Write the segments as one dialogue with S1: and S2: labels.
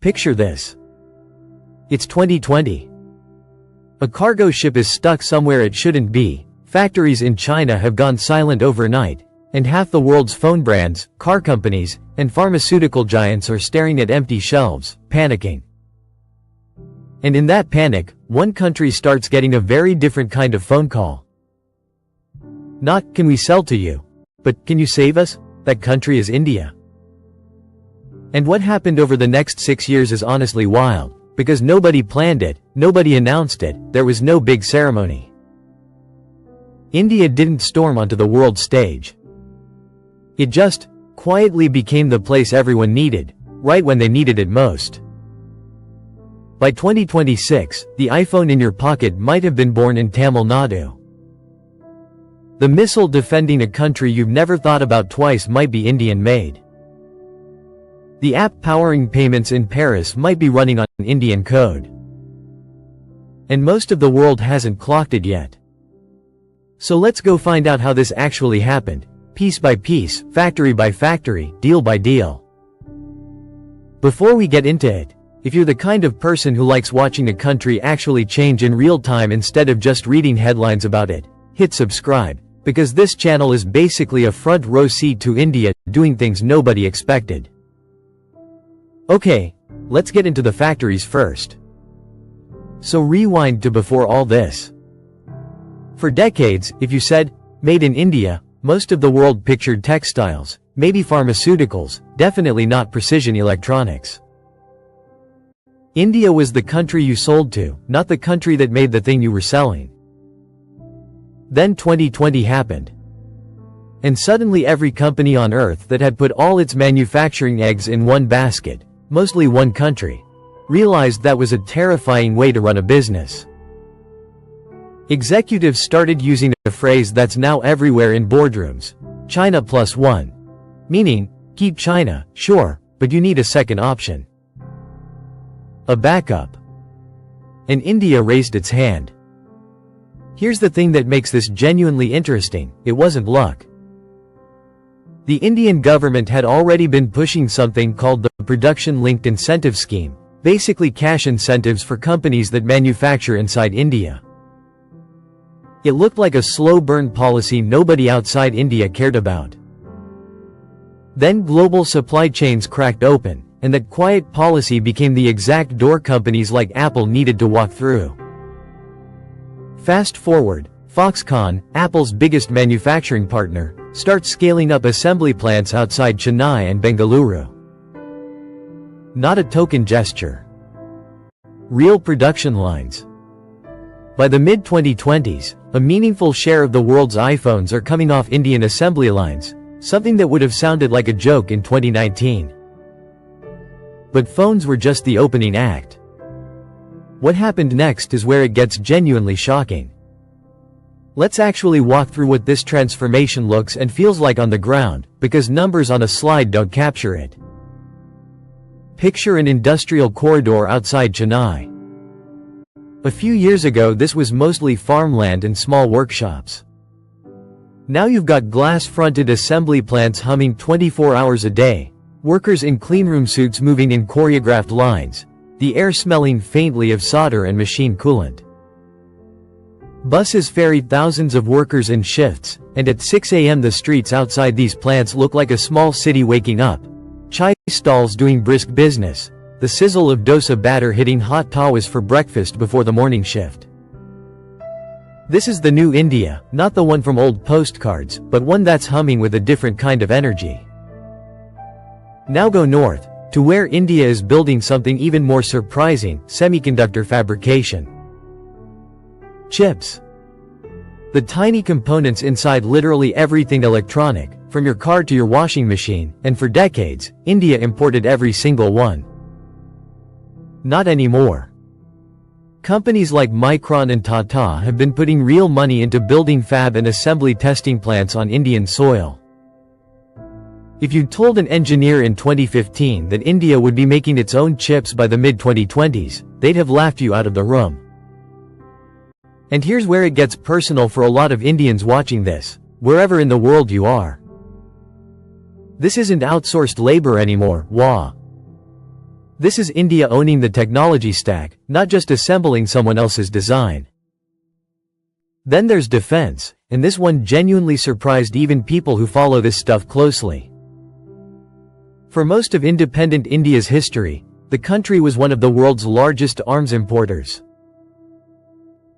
S1: Picture this. It's 2020. A cargo ship is stuck somewhere it shouldn't be, factories in China have gone silent overnight, and half the world's phone brands, car companies, and pharmaceutical giants are staring at empty shelves, panicking. And in that panic, one country starts getting a very different kind of phone call. Not, "Can we sell to you?" but, "Can you save us?" That country is India. And what happened over the next 6 years is honestly wild, because nobody planned it, nobody announced it, there was no big ceremony. India didn't storm onto the world stage. It just quietly became the place everyone needed, right when they needed it most. By 2026, the iPhone in your pocket might have been born in Tamil Nadu. The missile defending a country you've never thought about twice might be Indian-made. The app powering payments in Paris might be running on Indian code. And most of the world hasn't clocked it yet. So let's go find out how this actually happened, piece by piece, factory by factory, deal by deal. Before we get into it, if you're the kind of person who likes watching a country actually change in real time instead of just reading headlines about it, hit subscribe, because this channel is basically a front row seat to India doing things nobody expected. Okay, let's get into the factories first. So rewind to before all this. For decades, if you said, "Made in India," most of the world pictured textiles, maybe pharmaceuticals, definitely not precision electronics. India was the country you sold to, not the country that made the thing you were selling. Then 2020 happened. And suddenly every company on earth that had put all its manufacturing eggs in one basket, mostly one country, realized that was a terrifying way to run a business. Executives started using a phrase that's now everywhere in boardrooms, China plus one. Meaning, keep China, sure, but you need a second option. A backup. And India raised its hand. Here's the thing that makes this genuinely interesting, it wasn't luck. The Indian government had already been pushing something called the Production-Linked Incentive Scheme, basically cash incentives for companies that manufacture inside India. It looked like a slow-burn policy nobody outside India cared about. Then global supply chains cracked open, and that quiet policy became the exact door companies like Apple needed to walk through. Fast forward, Foxconn, Apple's biggest manufacturing partner, starts scaling up assembly plants outside Chennai and Bengaluru. Not a token gesture. Real production lines. By the mid-2020s, a meaningful share of the world's iPhones are coming off Indian assembly lines, something that would have sounded like a joke in 2019. But phones were just the opening act. What happened next is where it gets genuinely shocking. Let's actually walk through what this transformation looks and feels like on the ground, because numbers on a slide don't capture it. Picture an industrial corridor outside Chennai. A few years ago this was mostly farmland and small workshops. Now you've got glass-fronted assembly plants humming 24 hours a day, workers in cleanroom suits moving in choreographed lines, the air smelling faintly of solder and machine coolant. Buses ferry thousands of workers in shifts, and at 6 a.m. the streets outside these plants look like a small city waking up. Chai stalls doing brisk business, the sizzle of dosa batter hitting hot tawas for breakfast before the morning shift. This is the new India, not the one from old postcards, but one that's humming with a different kind of energy. Now go north, to where India is building something even more surprising, semiconductor fabrication. Chips. The tiny components inside literally everything electronic, from your car to your washing machine, and for decades, India imported every single one. Not anymore. Companies like Micron and Tata have been putting real money into building fab and assembly testing plants on Indian soil. If you'd told an engineer in 2015 that India would be making its own chips by the mid-2020s, they'd have laughed you out of the room. And here's where it gets personal for a lot of Indians watching this, wherever in the world you are. This isn't outsourced labor anymore, wah. This is India owning the technology stack, not just assembling someone else's design. Then there's defense, and this one genuinely surprised even people who follow this stuff closely. For most of independent India's history, the country was one of the world's largest arms importers.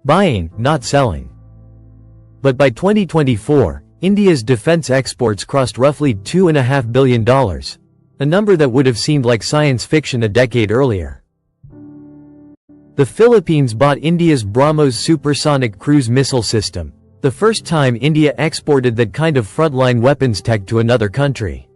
S1: Buying, not selling. But by 2024, India's defense exports crossed roughly $2.5 billion, a number that would have seemed like science fiction a decade earlier. The Philippines bought India's BrahMos supersonic cruise missile system, the first time India exported that kind of frontline weapons tech to another country.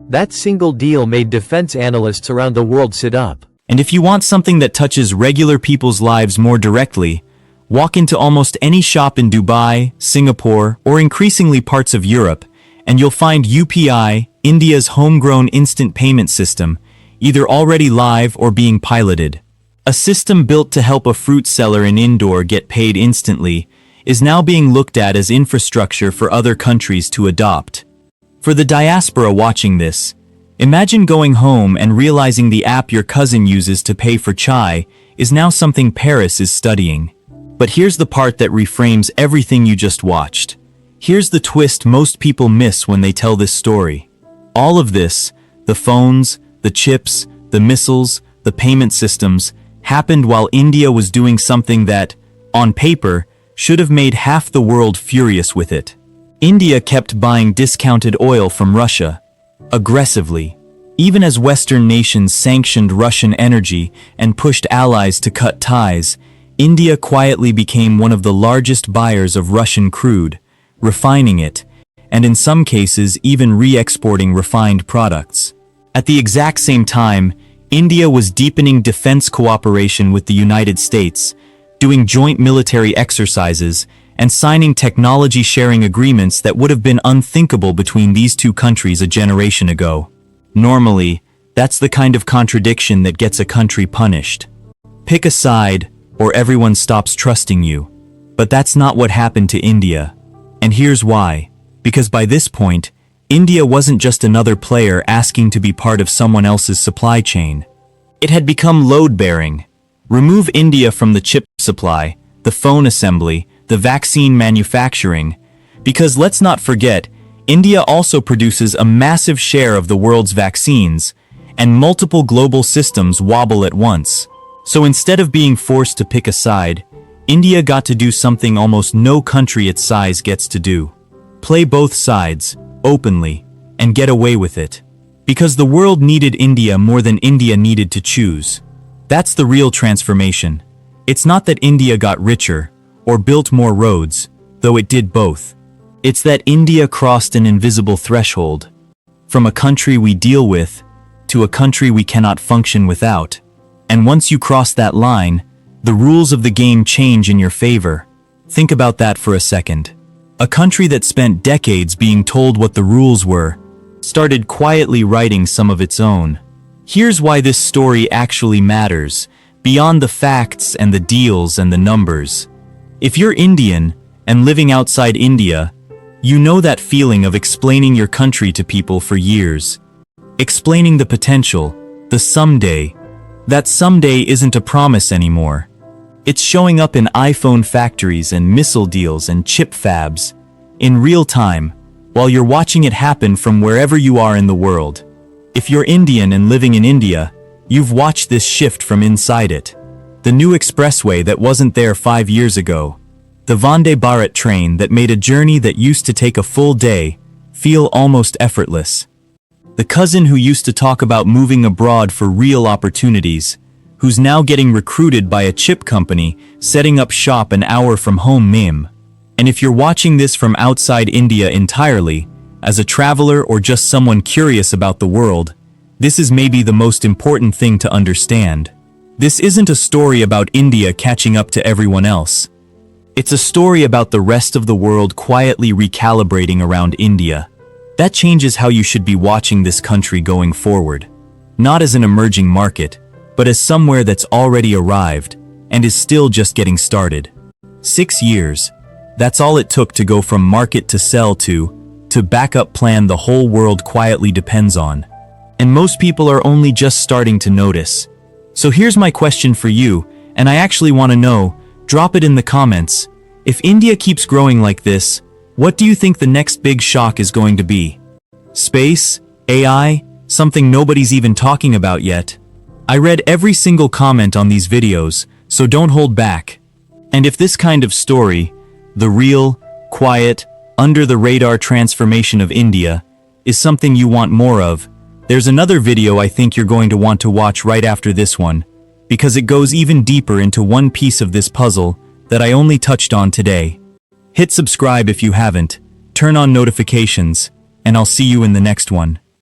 S1: That single deal made defense analysts around the world sit up.
S2: And if you want something that touches regular people's lives more directly, walk into almost any shop in Dubai, Singapore, or increasingly parts of Europe, and you'll find UPI, India's homegrown instant payment system, either already live or being piloted. A system built to help a fruit seller in Indore get paid instantly is now being looked at as infrastructure for other countries to adopt. For the diaspora watching this, imagine going home and realizing the app your cousin uses to pay for chai is now something Paris is studying. But here's the part that reframes everything you just watched. Here's the twist most people miss when they tell this story. All of this, the phones, the chips, the missiles, the payment systems, happened while India was doing something that, on paper, should have made half the world furious with it. India kept buying discounted oil from Russia, aggressively, even as Western nations sanctioned Russian energy and pushed allies to cut ties. India quietly became one of the largest buyers of Russian crude, refining it, and in some cases even re-exporting refined products. At the exact same time, India was deepening defense cooperation with the United States, doing joint military exercises, and signing technology-sharing agreements that would have been unthinkable between these two countries a generation ago. Normally, that's the kind of contradiction that gets a country punished. Pick a side, or everyone stops trusting you. But that's not what happened to India. And here's why. Because by this point, India wasn't just another player asking to be part of someone else's supply chain. It had become load-bearing. Remove India from the chip supply, the phone assembly, the vaccine manufacturing, because let's not forget, India also produces a massive share of the world's vaccines, and multiple global systems wobble at once. So instead of being forced to pick a side, India got to do something almost no country its size gets to do. Play both sides, openly, and get away with it. Because the world needed India more than India needed to choose. That's the real transformation. It's not that India got richer, or built more roads, though it did both. It's that India crossed an invisible threshold. From a country we deal with, to a country we cannot function without. And once you cross that line, the rules of the game change in your favor. Think about that for a second. A country that spent decades being told what the rules were, started quietly writing some of its own. Here's why this story actually matters, beyond the facts and the deals and the numbers. If you're Indian and living outside India, you know that feeling of explaining your country to people for years. Explaining the potential, the someday. That someday isn't a promise anymore. It's showing up in iPhone factories and missile deals and chip fabs, in real time, while you're watching it happen from wherever you are in the world. If you're Indian and living in India, you've watched this shift from inside it. The new expressway that wasn't there 5 years ago. The Vande Bharat train that made a journey that used to take a full day feel almost effortless. The cousin who used to talk about moving abroad for real opportunities, who's now getting recruited by a chip company, setting up shop an hour from home. Meme. And if you're watching this from outside India entirely, as a traveler or just someone curious about the world, this is maybe the most important thing to understand. This isn't a story about India catching up to everyone else. It's a story about the rest of the world quietly recalibrating around India. That changes how you should be watching this country going forward. Not as an emerging market, but as somewhere that's already arrived and is still just getting started. 6 years. That's all it took to go from market to sell to backup plan the whole world quietly depends on. and most people are only just starting to notice. So here's my question for you, and I actually want to know, drop it in the comments. If India keeps growing like this, what do you think the next big shock is going to be? Space? AI? Something nobody's even talking about yet? I read every single comment on these videos, so don't hold back. And if this kind of story, the real, quiet, under-the-radar transformation of India, is something you want more of, there's another video I think you're going to want to watch right after this one, because it goes even deeper into one piece of this puzzle that I only touched on today. Hit subscribe if you haven't, turn on notifications, and I'll see you in the next one.